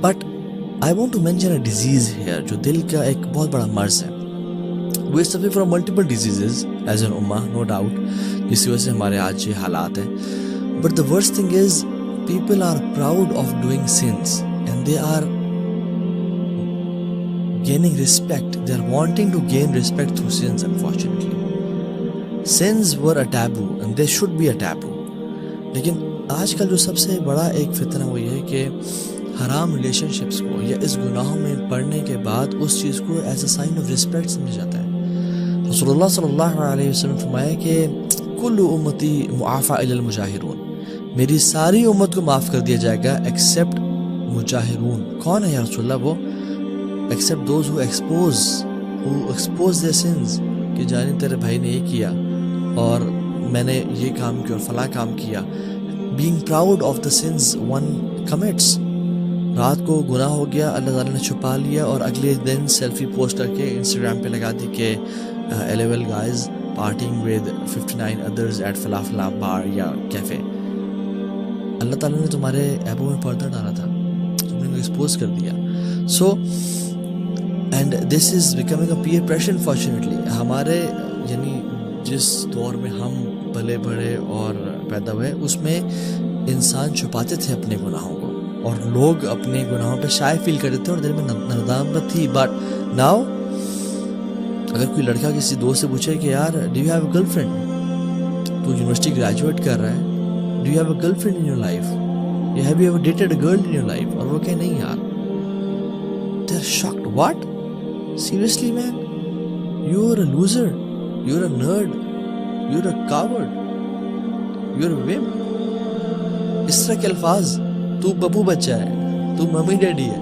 But I want to mention a disease here, جو دل کا ایک بہت بڑا مرض ہے. We are suffering from multiple diseases as an امہ, نو ڈاؤٹ, جس کی وجہ سے ہمارے آج یہ حالات ہیں. But the worst thing is people are proud of doing sins and they are gaining respect. They are wanting to gain respect through sins, unfortunately. Sins were a taboo and they should be a taboo. لیکن آج کل جو سب سے بڑا ایک فتنہ وہ یہ ہے کہ حرام ریلیشن شپس کو یا اس گناہوں میں پڑنے کے بعد اس چیز کو as a sign of respect سمجھا جاتا ہے. رسول اللہ صلی اللہ علیہ وسلم فرمایا کہ کل امتی معافی الا المجاہرون, میری ساری امت کو معاف کر دیا جائے گا ایکسیپٹ مجاہرون. کون ہے یا رسول اللہ؟ وہ except those who expose their sins, کہ جانے تیرے بھائی نے یہ کیا اور میں نے یہ کام کیا اور فلاں کام کیا. being proud of the sins one commits. رات کو گناہ ہو گیا, اللہ تعالیٰ نے چھپا لیا اور اگلے دن سیلفی پوسٹ کر کے انسٹاگرام پہ لگا دی کہ LOL guys partying with 59 others at فلاں فلاں بار یا کیفے. اللہ تعالیٰ نے تمہارے ایبوں میں پردہ ڈالا تھا, تم نے ایکسپوز کر دیا. So and this is becoming a peer pressure unfortunately. ہمارے یعنی جس دور میں ہم پلے بڑھے اور پیدا ہوئے اس میں انسان چھپاتے تھے اپنے گناہوں کو اور لوگ اپنے گناہوں پہ شائع فیل کرتے تھے اور دل میں ندامت تھی. بٹ ناؤ اگر کوئی لڑکا کسی دوست سے پوچھے کہ یار do you have a girl friend, تو یونیورسٹی گریجویٹ کر رہا ہے, do you have a girl friend in your life, have you ever dated a girl in your life, اور وہ کہ نہیں یار, they're shocked. What? Seriously, man? You're a loser. You're a nerd. You're a coward. You're a wimp. اس طرح کے الفاظ, تو ببو بچہ ہے, تو ممی ڈیڈی ہے.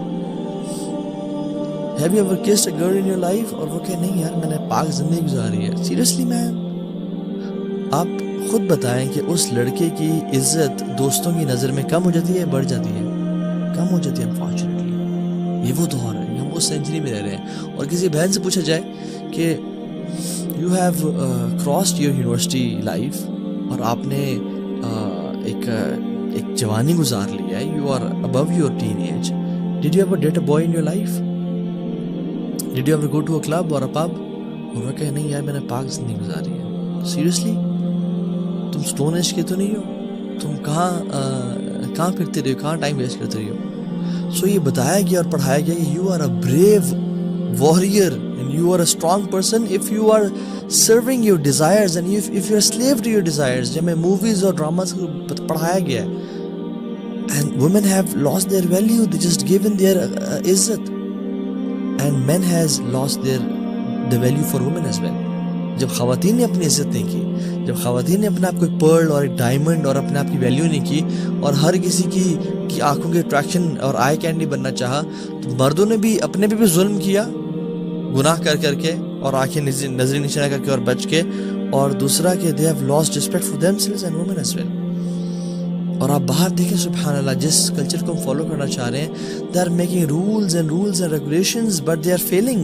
Have you ever kissed a girl in your life? اور وہ کہ نہیں یار میں نے پاک زندگی گزاری ہے. Seriously, man? آپ خود بتائیں کہ اس لڑکے کی عزت دوستوں کی نظر میں کم ہو جاتی ہے, بڑھ جاتی ہے؟ کم ہو جاتی ہے unfortunately. یہ وہ دور ہے, ہم اس سینچری میں رہ رہے ہیں. اور کسی بہن سے پوچھا جائے کہ you have crossed your university life, اور آپ نے ایک جوانی گزار لیا ہے, you are above your teen age, did you ever date a boy in your life, did you ever go to a club اور اے پب؟ اور وہ کہ نہیں یار میں نے پاک زندگی گزاری ہے. سیریسلی تم اسٹون ایج کے تو نہیں ہو؟ تم کہاں پھرتے رہے ہو, کہاں ٹائم ویسٹ کرتے رہے ہو؟ سو یہ بتایا گیا اور پڑھایا گیا کہ you are a brave warrior and you are a strong person if you are serving your desires and if you are slave to your desires. جب میں موویز اور ڈراماز کو پڑھایا گیا ہے. And women have lost their value, they just given their عزت, and men has lost the value for women as well. جب خواتین نے اپنی عزت نہیں کی, جب خواتین نے اپنے آپ کو ایک پرل اور ایک ڈائمنڈ اور اپنے آپ کی ویلیو نہیں کی اور ہر کسی کی آنکھوں کی اٹریکشن اور آئی کینڈی بننا چاہا, تو مردوں نے بھی اپنے پہ بھی ظلم کیا گناہ کر کے اور آنکھیں نظری نشانہ کر کے اور بچ کے, اور دوسرا کہ they have lost respect for themselves and women as well. اور آپ باہر دیکھیں سبحان اللہ, جس کلچر کو ہم فالو کرنا چاہ رہے ہیں, they are making rules and regulations but they are failing.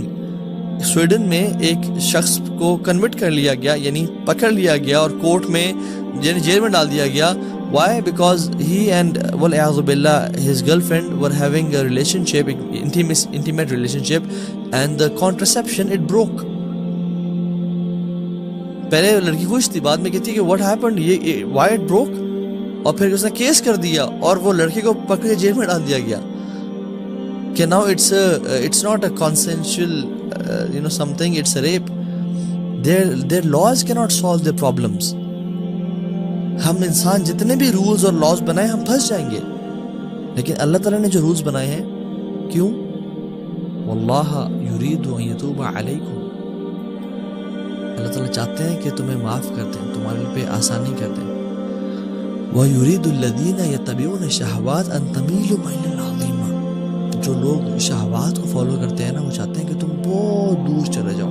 Sweden میں ایک شخص کو کنورٹ کر لیا گیا, یعنی پکڑ لیا گیا اور کورٹ میں یعنی جیل میں ڈال دیا گیا. Why? Because he and والعیاذ باللہ his girlfriend were having a relationship, intimate relationship, and the contraception it broke. پہلے لڑکی خوش تھی, بعد میں کہتی کہ what happened, یہ why it broke, اور پھر اس نے کیس کر دیا اور وہ لڑکے کو پکڑ کے جیل میں ڈال دیا گیا کہ now it's not a consensual something, it's a rape. Their laws cannot solve their problems. ہم انسان جتنے بھی رولز اور لاز بنائے ہم پھنس جائیں گے, لیکن اللہ تعالیٰ نے جو رولز بنائے ہیں, کیوں؟ واللہ یرید ان یتوب علیکم, اللہ تعالیٰ چاہتے ہیں کہ تمہیں معاف کر دیں, تمہارے پہ آسانی کر دیں. وَيُرِيدُ الَّذِينَ يَتَّبِعُونَ الشَّهَوَاتِ أَن تَمِيلُوا مَيْلًا عَظِيمًا. جو لوگ شہوات کو فالو کرتے ہیں نا, وہ چاہتے ہیں کہ تم بہت دور چلے جاؤ,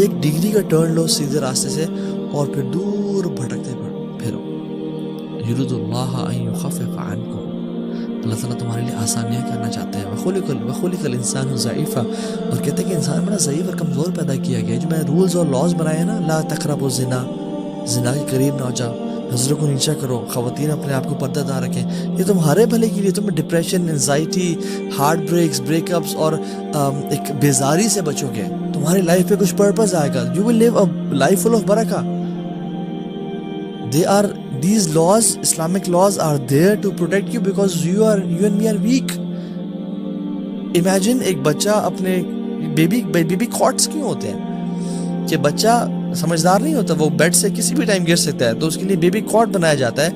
1 ڈگری کا ٹرن لو سیدھے راستے سے اور پھر دور بھٹکتے پھرو. یرید اللہ ان یخفف عنکم, اللہ تعالیٰ تمہارے لیے آسانیاں کرنا چاہتے ہیں. وخلق الانسان ضعیفا, اور کہتے ہیں کہ انسان بڑا ضعیف اور کمزور پیدا کیا گیا ہے. جو میں رولز اور لاز بنائے ہیں نا, لا تقربوا الزنا, زنا کے قریب نہ ہو جاؤ, نظروں کو نیچا کرو, خواتین اپنے آپ کو پردہ دار رکھیں. یہ تمہارے بھلے کے لیے. تمہیں depression, anxiety, heartbreaks, breakups اور ایک بیزاری سے بچو گے. تمہاری لائف پہ کچھ پرپز آئے گا. You will live a life full of برکہ. These laws, Islamic laws are there to protect you because you and me are weak. Imagine ایک بچہ اپنے بیبی کاٹس کیوں ہوتے ہیں کہ بچہ سمجھدار نہیں ہوتا, وہ بیڈ سے کسی بھی ٹائم گر سکتا ہے, تو اس کے لیے بیبی کاٹ بنایا جاتا ہے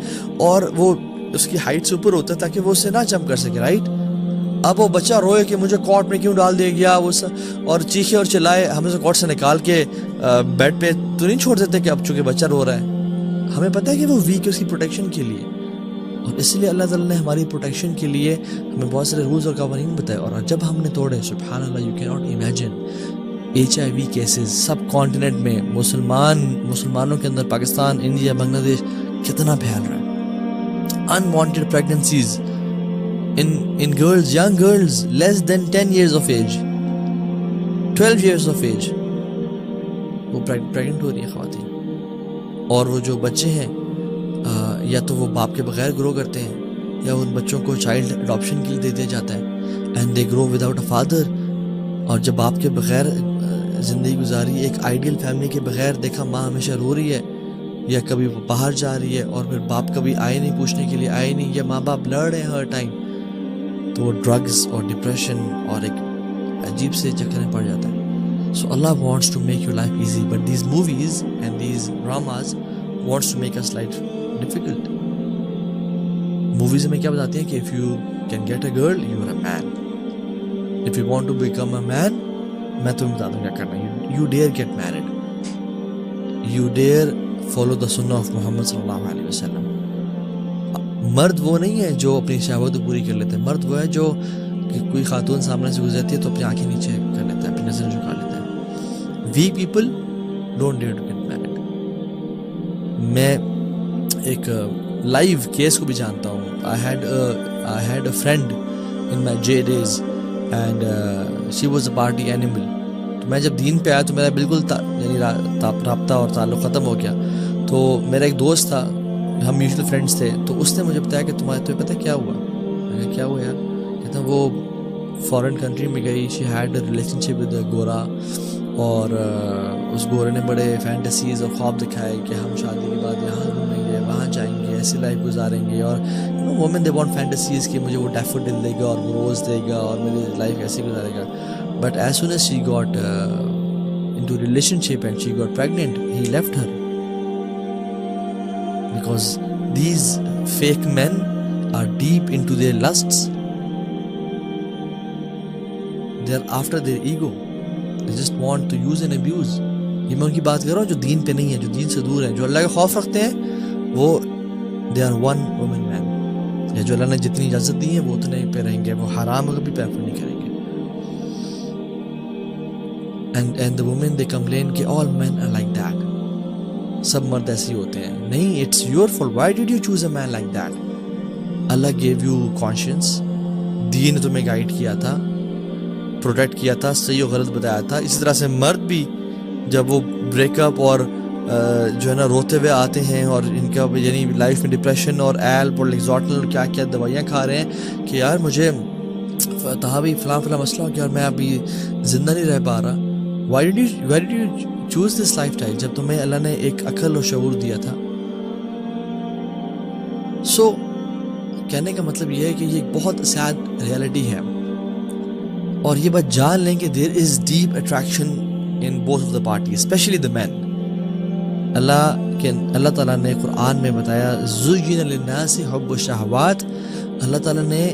اور وہ اس کی ہائٹ سے اوپر ہوتا ہے تاکہ وہ اسے نہ جمپ کر سکے, رائٹ. اب وہ بچہ روئے کہ مجھے کاٹ میں کیوں ڈال دیا گیا, وہ اور چیخے اور چلائے, ہم اسے کاٹ سے نکال کے بیڈ پہ تو نہیں چھوڑ دیتے کہ اب چونکہ بچہ رو رہا ہے. ہمیں پتہ ہے کہ وہ ویک ہے اس کی پروٹیکشن کے لیے, اور اس لیے اللہ تعالیٰ نے ہماری پروٹیکشن کے لیے ہمیں بہت سارے رولز اور قوانین بتائے. اور جب ہم نے توڑے, سبحان اللہ, you can not imagine HIV cases subcontinent میں, مسلمانوں کے اندر, پاکستان, انڈیا, بنگلہ دیش, کتنا پھیل رہا ہے. Unwanted pregnancies in girls, young girls less than 10 years of age, 12 years of age, وہ پریگننٹ ہو رہی ہیں خواتین. اور وہ جو بچے ہیں یا تو وہ باپ کے بغیر گرو کرتے ہیں یا ان بچوں کو چائلڈ اڈاپشن کے لیے دے دیا جاتا ہے, and they grow without a father. اور جب باپ کے بغیر زندگی گزاری, ایک آئیڈیل فیملی کے بغیر, دیکھا ماں ہمیشہ رو رہی ہے یا کبھی وہ باہر جا رہی ہے اور پھر باپ کبھی آئے نہیں, پوچھنے کے لیے آئے نہیں, یا ماں باپ لڑ رہے ہیں ہر ٹائم, تو وہ ڈرگز اور ڈپریشن اور ایک عجیب سے چکر میں پڑ جاتا ہے. So Allah wants to make your life easy, but these movies and these dramas wants to make us life difficult. Movies میں کیا بتاتے ہیں کہ if you can get a girl, you are a man. If you want to become a man, میں تمہیں بتا دوں کیا کرنا ہے. You dare get married. You dare follow the sunnah of Muhammad صلی اللہ علیہ وسلم. مرد وہ نہیں ہے جو اپنی شہوت پوری کر لیتے ہیں. مرد وہ ہے جو کہ کوئی خاتون سامنے سے گزرتی ہے تو اپنی آنکھیں نیچے کر لیتا ہے, اپنی نظر جھکا لیتا ہے. Weak people don't dare to get married. میں ایک لائیو کیس کو بھی جانتا ہوں. I had a friend in my J days and she was a party animal. تو میں جب دین پہ آیا تو میرا بالکل یعنی رابطہ اور تعلق ختم ہو گیا. تو میرا ایک دوست تھا, ہم میوچل فرینڈس تھے, تو اس نے مجھے بتایا کہ تمہیں پتہ کیا ہوا. میں نے کیا ہوا یار؟ کہتا وہ فارن کنٹری میں گئی, she had a relation ship with گورا, اور اس گورے نے بڑے فینٹیسیز اور خواب دکھائے کہ ہم شادی کے بعد یہاں گھومیں گے, وہاں جائیں گے, ایسی لائف گزاریں گے. اور وومن دے وانٹ فینٹیسیز کہ مجھے وہ ڈیفوڈل دے گا اور وہ روز دے گا اور میری لائف ایسی گزارے گا. But as soon as she got into relationship and she got pregnant, he left her because these fake men are deep into their lusts, they are after their ego, they just want to use and abuse. یہ میں ان کی بات کر رہا ہوں جو دین پہ نہیں ہے, جو دین سے دور ہیں, جو اللہ کا خوف رکھتے ہیں, وہ they are one woman man, یا جو اللہ نے جتنی اجازت دی ہے وہ اتنے پہ رہیں گے, وہ حرام کو بھی پریفر نہیں کریں گے. and the women they complain کہ all men are like that, سب مرد ایسے ہوتے ہیں. نہیں, it's your fault. Why did you choose a man like that? Allah gave you conscience, دین نے تمہیں گائیڈ کیا تھا, پروٹیکٹ کیا تھا, صحیح و غلط بتایا تھا. اسی طرح سے مرد بھی جب وہ بریک اپ اور جو ہے نا روتے ہوئے آتے ہیں اور ان کا یعنی لائف میں ڈپریشن اور ایلپ اور لیگزاٹل اور کیا کیا دوائیاں کھا رہے ہیں کہ یار مجھے کہا بھی فلاں مسئلہ ہو گیا اور میں ابھی زندہ نہیں رہ پا رہا. Why did you choose this life style جب تمہیں اللہ نے ایک عقل اور شعور دیا تھا. سو کہنے کا مطلب یہ ہے کہ یہ ایک بہت سیڈ ریالٹی ہے, اور یہ بات جان لیں کہ there is deep attraction in both of the party, especially the man. Allah تعالیٰ نے قرآن میں بتایا زُيِّنَ لِلنَّاسِ حُبُّ الشَّهَوَاتِ, اللہ تعالیٰ نے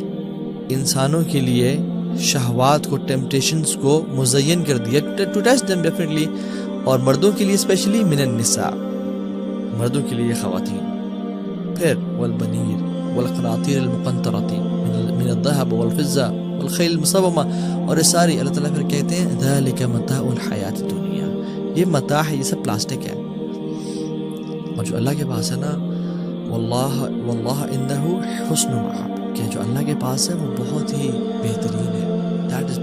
انسانوں کے لیے شہوات کو, ٹیمپٹیشنز کو مزین کر دیا ٹو ٹیسٹ دیم ڈیفینیٹلی, اور مردوں کے لیے اسپیشلی من النساء, مردوں کے لیے خواتین. پھر والبنیر والقناطیر المقنطرۃ من الذهب والفضة والخیل المصومہ, اور یہ ساری اللہ تعالیٰ پھر کہتے ہیں ذالک متاع الحیات الدنیا, یہ متاع ہے, یہ سب پلاسٹک ہے. اور جو اللہ کے پاس ہے نا, واللہ عنده حسن مآب, کہ جو اللہ کے پاس ہے وہ بہت ہی بہترین ہے. That is